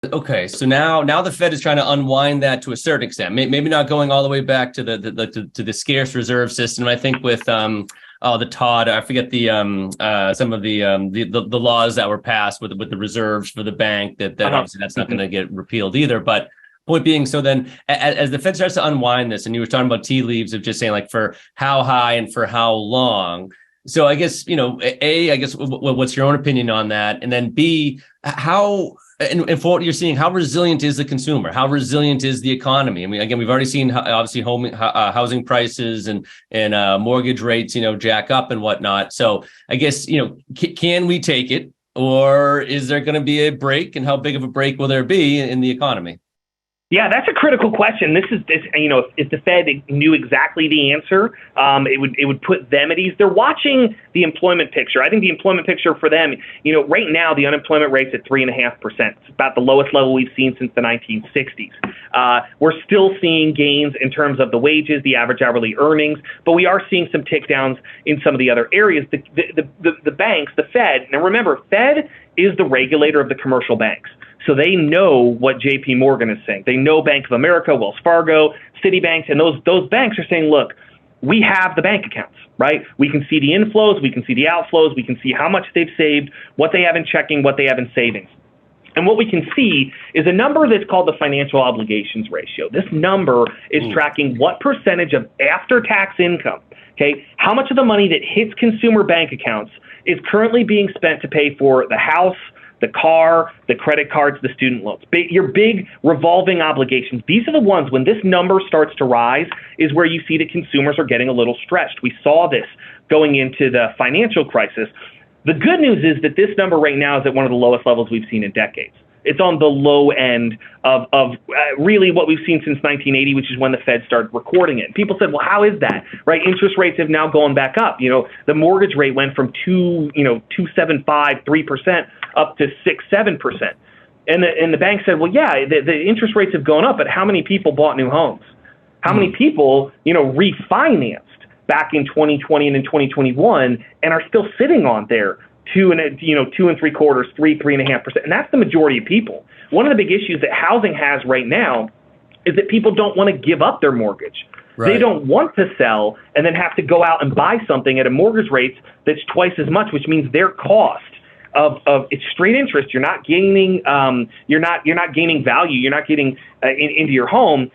Okay, so now the Fed is trying to unwind that to a certain extent. Maybe not going all the way back to the scarce reserve system. I think with the Todd, I forget the some of the laws that were passed with the reserves for the bank that obviously that's not going to get repealed either. But point being, so then as the Fed starts to unwind this, and you were talking about tea leaves of just saying like for how high and for how long. So I guess, I guess what's your own opinion on that? And then B, how, and for what you're seeing, how resilient is the consumer? How resilient is the economy? I mean, again, we've already seen obviously housing prices and mortgage rates, jack up and whatnot. So I guess, can we take it, or is there going to be a break, and how big of a break will there be in the economy? Yeah, that's a critical question. This, if the Fed knew exactly the answer, it would put them at ease. They're watching the employment picture. I think the employment picture for them, right now the unemployment rate's at 3.5%. It's about the lowest level we've seen since the 1960s. We're still seeing gains in terms of the wages, the average hourly earnings, but we are seeing some tick downs in some of the other areas. The banks, the Fed. Now remember, Fed is the regulator of the commercial banks. So they know what JP Morgan is saying. They know Bank of America, Wells Fargo, Citibank, and those banks are saying, look, we have the bank accounts, right? We can see the inflows, we can see the outflows, we can see how much they've saved, what they have in checking, what they have in savings. And what we can see is a number that's called the financial obligations ratio. This number is tracking what percentage of after-tax income, okay, how much of the money that hits consumer bank accounts is currently being spent to pay for the house, the car, the credit cards, the student loans, your big revolving obligations. These are the ones, when this number starts to rise, is where you see that consumers are getting a little stretched. We saw this going into the financial crisis. The good news is that this number right now is at one of the lowest levels we've seen in decades. It's on the low end of really what we've seen since 1980, which is when the Fed started recording it. And people said, well, how is that? Right? Interest rates have now gone back up. The mortgage rate went from 2.75%, 3% up to 6-7%. And the bank said, well, yeah, the interest rates have gone up, but how many people bought new homes? How many people, refinanced back in 2020 and in 2021 and are still sitting on there 2.75%, 3.5%, and that's the majority of people. One of the big issues that housing has right now is that people don't want to give up their mortgage. Right. They don't want to sell and then have to go out and buy something at a mortgage rate that's twice as much, which means their cost of it's straight interest. You're not gaining you're not gaining value. You're not getting into your home.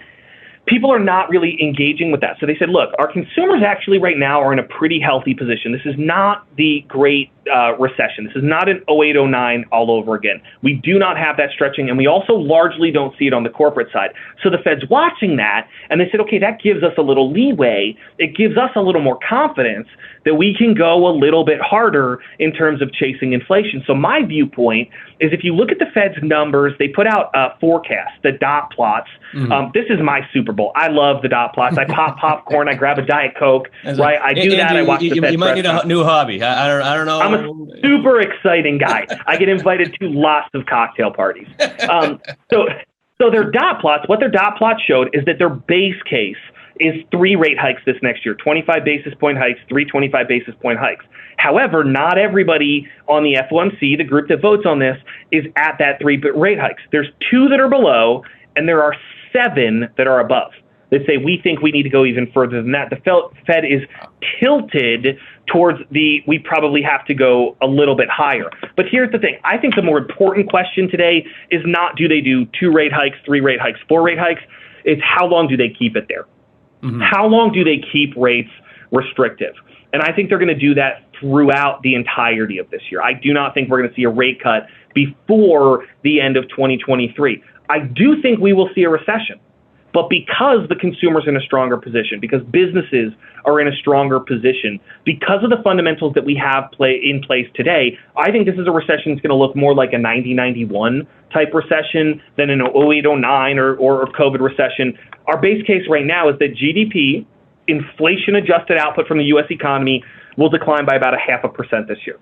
People are not really engaging with that. So they said, look, our consumers actually right now are in a pretty healthy position. This is not the Great Recession. This is not an 08-09 all over again. We do not have that stretching, and we also largely don't see it on the corporate side. So the Fed's watching that, and they said, okay, that gives us a little leeway. It gives us a little more confidence that we can go a little bit harder in terms of chasing inflation. So my viewpoint is, if you look at the Fed's numbers, they put out forecasts, the dot plots. This is my Super Bowl. I love the dot plots. I pop popcorn. I grab a Diet Coke. Right? I do that. I watch the Fed. You might need a new hobby. I don't know. I'm a super exciting guy. I get invited to lots of cocktail parties. So their dot plots, what their dot plots showed is that their base case is 3 rate hikes this next year, 25 basis point hikes, 3 25 basis point hikes. However, not everybody on the FOMC, the group that votes on this, is at that 3 rate hikes. There's 2 that are below, and there are 7 that are above. They say, we think we need to go even further than that. The Fed is tilted towards we probably have to go a little bit higher. But here's the thing. I think the more important question today is not, do they do 2 rate hikes, 3 rate hikes, 4 rate hikes? It's how long do they keep it there? How long do they keep rates restrictive? And I think they're going to do that throughout the entirety of this year. I do not think we're going to see a rate cut before the end of 2023. I do think we will see a recession. But because the consumer's in a stronger position, because businesses are in a stronger position, because of the fundamentals that we have in place today, I think this is a recession that's going to look more like a 90-91 type recession than an 08-09 or COVID recession. Our base case right now is that GDP, inflation-adjusted output from the U.S. economy, will decline by about 0.5% this year.